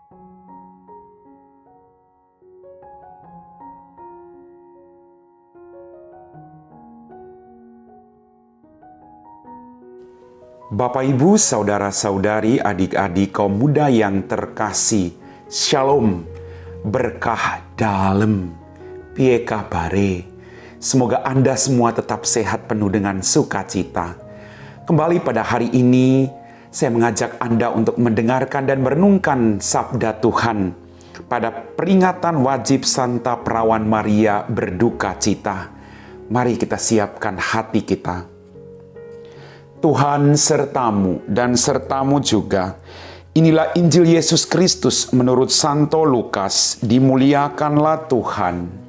Bapak, Ibu, saudara-saudari, adik-adik kaum muda yang terkasih, Shalom, berkah dalam, piye kabare. Semoga Anda semua tetap sehat penuh dengan sukacita. Kembali pada hari ini, saya mengajak Anda untuk mendengarkan dan merenungkan sabda Tuhan pada peringatan wajib Santa Perawan Maria berduka cita. Mari kita siapkan hati kita. Tuhan sertamu dan sertamu juga. Inilah Injil Yesus Kristus menurut Santo Lukas. Dimuliakanlah Tuhan.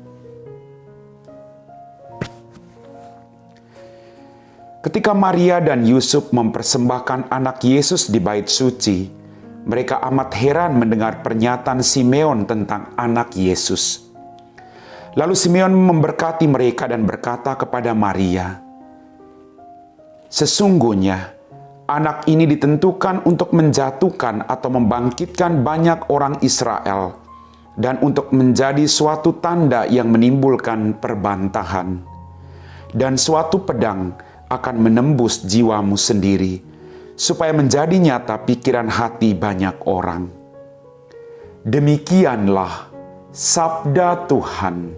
Ketika Maria dan Yusuf mempersembahkan anak Yesus di bait suci, mereka amat heran mendengar pernyataan Simeon tentang anak Yesus. Lalu Simeon memberkati mereka dan berkata kepada Maria, "Sesungguhnya, anak ini ditentukan untuk menjatuhkan atau membangkitkan banyak orang Israel dan untuk menjadi suatu tanda yang menimbulkan perbantahan. Dan suatu pedang akan menembus jiwamu sendiri, supaya menjadi nyata pikiran hati banyak orang." Demikianlah sabda Tuhan.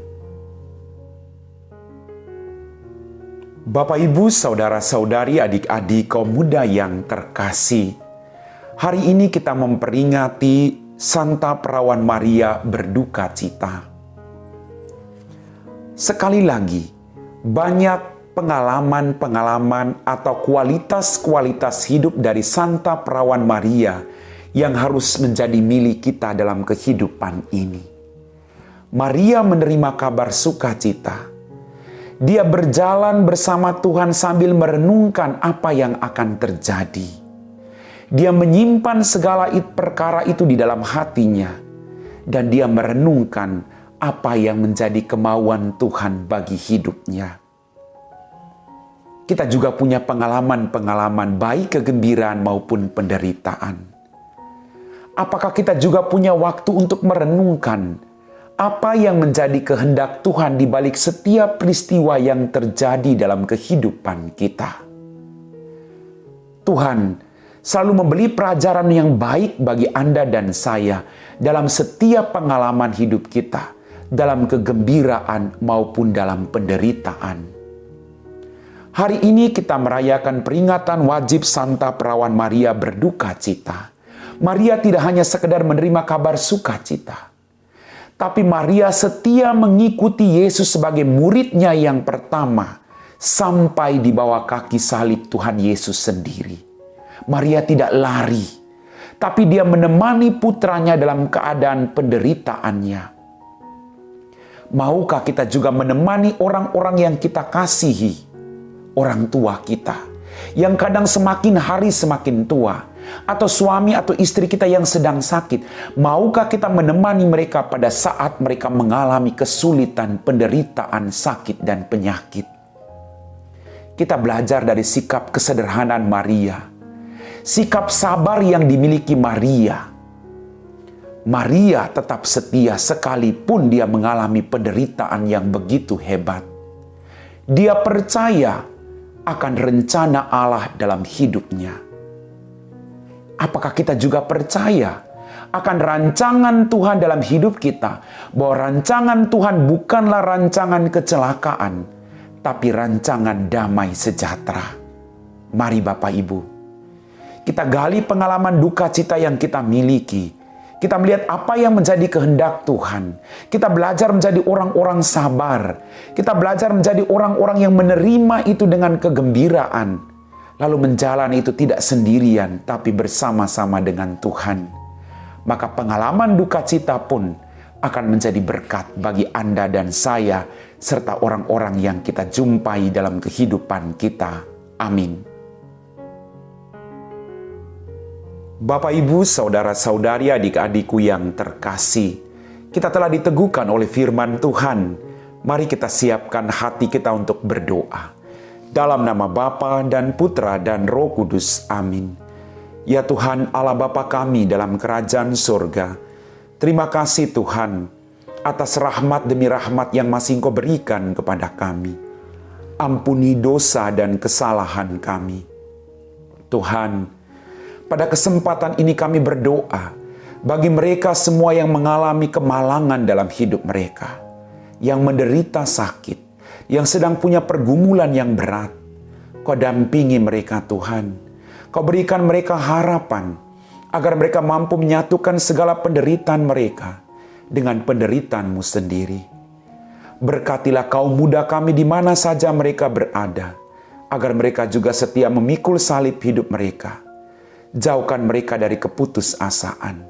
Bapak, Ibu, saudara-saudari, adik-adik kaum muda yang terkasih, hari ini kita memperingati Santa Perawan Maria berduka cita. Sekali lagi, banyak pengalaman-pengalaman atau kualitas-kualitas hidup dari Santa Perawan Maria yang harus menjadi milik kita dalam kehidupan ini. Maria menerima kabar sukacita. Dia berjalan bersama Tuhan sambil merenungkan apa yang akan terjadi. Dia menyimpan segala perkara itu di dalam hatinya. Dan dia merenungkan apa yang menjadi kemauan Tuhan bagi hidupnya. Kita juga punya pengalaman-pengalaman baik kegembiraan maupun penderitaan. Apakah kita juga punya waktu untuk merenungkan apa yang menjadi kehendak Tuhan di balik setiap peristiwa yang terjadi dalam kehidupan kita? Tuhan selalu memberi pelajaran yang baik bagi Anda dan saya dalam setiap pengalaman hidup kita, dalam kegembiraan maupun dalam penderitaan. Hari ini kita merayakan peringatan wajib Santa Perawan Maria berduka cita. Maria tidak hanya sekedar menerima kabar sukacita, tapi Maria setia mengikuti Yesus sebagai muridnya yang pertama sampai di bawah kaki salib Tuhan Yesus sendiri. Maria tidak lari, tapi dia menemani putranya dalam keadaan penderitaannya. Maukah kita juga menemani orang-orang yang kita kasihi, orang tua kita, yang kadang semakin hari semakin tua, atau suami atau istri kita yang sedang sakit? Maukah kita menemani mereka pada saat mereka mengalami kesulitan, penderitaan, sakit, dan penyakit? Kita belajar dari sikap kesederhanaan Maria, sikap sabar yang dimiliki Maria. Maria tetap setia sekalipun dia mengalami penderitaan yang begitu hebat. Dia percaya akan rencana Allah dalam hidupnya. Apakah kita juga percaya akan rancangan Tuhan dalam hidup kita? Bahwa rancangan Tuhan bukanlah rancangan kecelakaan, tapi rancangan damai sejahtera. Mari Bapak Ibu, kita gali pengalaman duka cita yang kita miliki. Kita melihat apa yang menjadi kehendak Tuhan. Kita belajar menjadi orang-orang sabar. Kita belajar menjadi orang-orang yang menerima itu dengan kegembiraan. Lalu menjalani itu tidak sendirian, tapi bersama-sama dengan Tuhan. Maka pengalaman duka cita pun akan menjadi berkat bagi Anda dan saya, serta orang-orang yang kita jumpai dalam kehidupan kita. Amin. Bapak, Ibu, saudara-saudari, adik-adikku yang terkasih, kita telah diteguhkan oleh firman Tuhan. Mari kita siapkan hati kita untuk berdoa. Dalam nama Bapa dan Putra dan Roh Kudus. Amin. Ya Tuhan Allah Bapa kami dalam kerajaan surga, Terima kasih Tuhan atas rahmat demi rahmat yang masih Engkau berikan kepada kami. Ampuni dosa dan kesalahan kami. Tuhan, pada kesempatan ini kami berdoa bagi mereka semua yang mengalami kemalangan dalam hidup mereka, yang menderita sakit, yang sedang punya pergumulan yang berat. Kau dampingi mereka Tuhan. Kau berikan mereka harapan agar mereka mampu menyatukan segala penderitaan mereka dengan penderitaan-Mu sendiri. Berkatilah kaum muda kami di mana saja mereka berada, agar mereka juga setia memikul salib hidup mereka. Jauhkan mereka dari keputusasaan.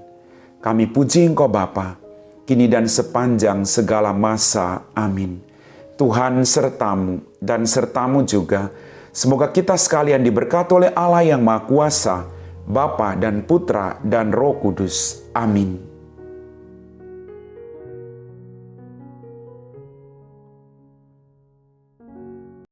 Kami puji Engkau Bapa, kini dan sepanjang segala masa. Amin. Tuhan sertamu dan sertamu juga. Semoga kita sekalian diberkati oleh Allah yang Maha Kuasa, Bapa dan Putra dan Roh Kudus. Amin.